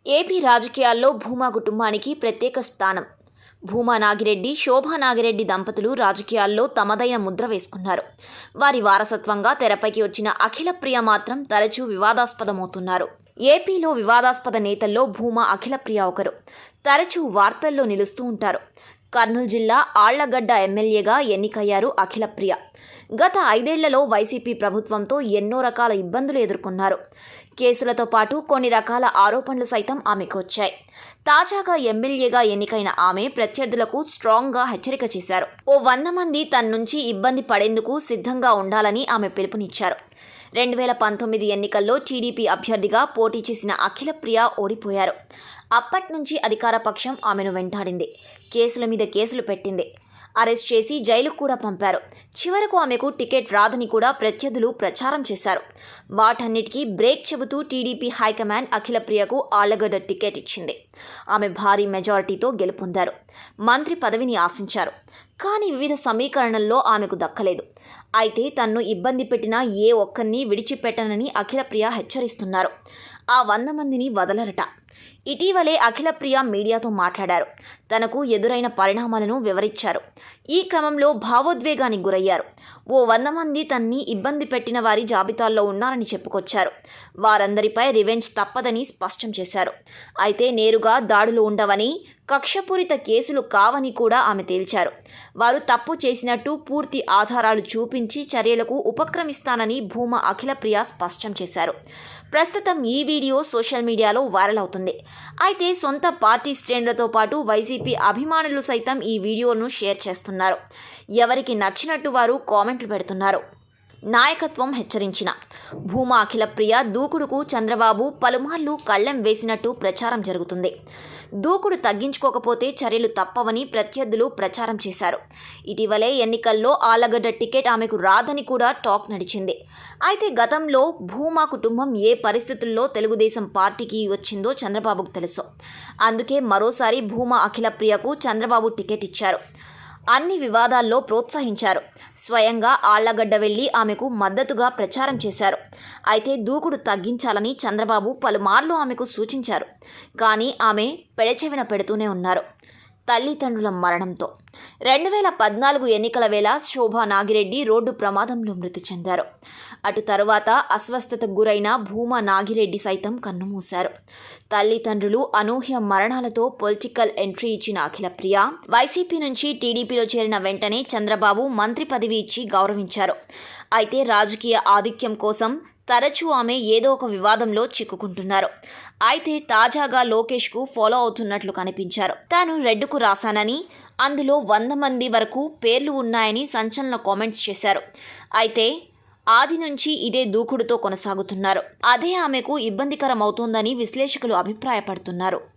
AP రాజకీయాల్లో భూమా కుటుంబానికి ప్రత్యేక స్థానం. భూమా నాగిరెడ్డి, శోభా నాగిరెడ్డి దంపతులు రాజకీయాల్లో తమదైన ముద్ర వేసుకున్నారు. వారి వారసత్వంగా తెరపైకి వచ్చిన అఖిలప్రియ మాత్రం తరచూ వివాదాస్పదమవుతున్నారు. ఏపీలో వివాదాస్పద నేతల్లో భూమా అఖిలప్రియ ఒకరు. తరచూ వార్తల్లో నిలుస్తూ ఉంటారు. కర్నూలు జిల్లా ఆళ్లగడ్డ ఎమ్మెల్యేగా ఎన్నికయ్యారు అఖిలప్రియ. గత 5 ఏళ్లలో వైసీపీ ప్రభుత్వంతో ఎన్నో రకాల ఇబ్బందులు ఎదుర్కొన్నారు. కేసులతో పాటు కొన్ని రకాల ఆరోపణలు సైతం ఆమెకు వచ్చాయి. తాజాగా ఎమ్మెల్యేగా ఎన్నికైన ఆమె ప్రత్యర్థులకు స్ట్రాంగ్గా హెచ్చరిక చేశారు. ఓ 100 మంది తన నుంచి ఇబ్బంది పడేందుకు సిద్ధంగా ఉండాలని ఆమె పిలుపునిచ్చారు. 2019 ఎన్నికల్లో టీడీపీ అభ్యర్థిగా పోటీ చేసిన అఖిలప్రియ ఓడిపోయారు. అప్పటి నుంచి అధికార పక్షం ఆమెను వెంటాడింది. కేసుల మీద కేసులు పెట్టింది. అరెస్ట్ చేసి జైలుకు కూడా పంపారు. చివరకు ఆమెకు టికెట్ రాదని కూడా ప్రత్యర్థులు ప్రచారం చేశారు. వాటన్నిటికీ బ్రేక్ చెబుతూ టీడీపీ హైకమాండ్ అఖిలప్రియకు ఆళ్లగడ్డ టికెట్ ఇచ్చింది. ఆమె భారీ మెజారిటీతో గెలుపొందారు. మంత్రి పదవిని ఆశించారు. కానీ వివిధ సమీకరణల్లో ఆమెకు దక్కలేదు. అయితే తన్ను ఇబ్బంది పెట్టిన ఏ ఒక్కరిని విడిచిపెట్టనని అఖిలప్రియ హెచ్చరిస్తున్నారు. ఆ 100 మందిని వదలరట. ఇటీవలే అఖిలప్రియ మీడియాతో మాట్లాడారు. తనకు ఎదురైన పరిణామాలను వివరించారు. ఈ క్రమంలో భావోద్వేగానికి గురయ్యారు. ఓ 100 మంది తన్ని ఇబ్బంది పెట్టిన వారి జాబితాల్లో ఉన్నారని చెప్పుకొచ్చారు. వారందరిపై రివెంజ్ తప్పదని స్పష్టం చేశారు. అయితే నేరుగా దాడులు ఉండవని, కక్షపూరిత కేసులు కావని కూడా ఆమె తేల్చారు. వారు తప్పు చేసినట్టు పూర్తి ఆధారాలు చూపించి చర్యలకు ఉపక్రమిస్తానని భూమా అఖిలప్రియ స్పష్టం చేశారు. ప్రస్తుతం ఈ వీడియో సోషల్ మీడియాలో వైరల్ అవుతుంది. అయితే సొంత పార్టీ శ్రేణులతో పాటు వైసీపీ అభిమానులు సైతం ఈ వీడియోను షేర్ చేస్తున్నారు. ఎవరికి నచ్చినట్టు వారు కామెంట్లు పెడుతున్నారు. నాయకత్వం హెచ్చరించిన భూమా అఖిలప్రియ దూకుడుకు చంద్రబాబు పలుమార్లు కళ్లెం వేసినట్టు ప్రచారం జరుగుతుంది. దూకుడు తగ్గించుకోకపోతే చర్యలు తప్పవని ప్రత్యర్థులు ప్రచారం చేశారు. ఇటీవలే ఎన్నికల్లో ఆళ్లగడ్డ టికెట్ ఆమెకు రాదని కూడా టాక్ నడిచింది. అయితే గతంలో భూమా కుటుంబం ఏ పరిస్థితుల్లో తెలుగుదేశం పార్టీకి వచ్చిందో చంద్రబాబుకు తెలుసు. అందుకే మరోసారి భూమా అఖిలప్రియకు చంద్రబాబు టికెట్ ఇచ్చారు. అన్ని వివాదాల్లో ప్రోత్సహించారు. స్వయంగా ఆళ్లగడ్డ వెళ్లి ఆమెకు మద్దతుగా ప్రచారం చేశారు. అయితే దూకుడు తగ్గించాలని చంద్రబాబు పలుమార్లు ఆమెకు సూచించారు. కానీ ఆమె పెడచెవిన పెడుతూనే ఉన్నారు. తల్లిదండ్రుల మరణంతో 2014 ఎన్నికల వేళ శోభా నాగిరెడ్డి రోడ్డు ప్రమాదంలో మృతి చెందారు. అటు తరువాత అస్వస్థతకు గురైన భూమా నాగిరెడ్డి సైతం కన్నుమూశారు. తల్లిదండ్రులు అనూహ్య మరణాలతో పొలిటికల్ ఎంట్రీ ఇచ్చిన అఖిలప్రియ వైసీపీ నుంచి టీడీపీలో చేరిన వెంటనే చంద్రబాబు మంత్రి పదవి ఇచ్చి గౌరవించారు. అయితే రాజకీయ ఆధిక్యం కోసం తరచూ ఆమె ఏదో ఒక వివాదంలో చిక్కుకుంటున్నారు. అయితే తాజాగా లోకేష్కు ఫాలో అవుతున్నట్లు కనిపించారు. తాను రెడ్డుకు రాశానని, అందులో 100 మంది వరకు పేర్లు ఉన్నాయని సంచలన కామెంట్స్ చేశారు. అయితే ఆది నుంచి ఇదే దూకుడుతో కొనసాగుతున్నారు. అదే ఆమెకు ఇబ్బందికరం అవుతోందని విశ్లేషకులు అభిప్రాయపడుతున్నారు.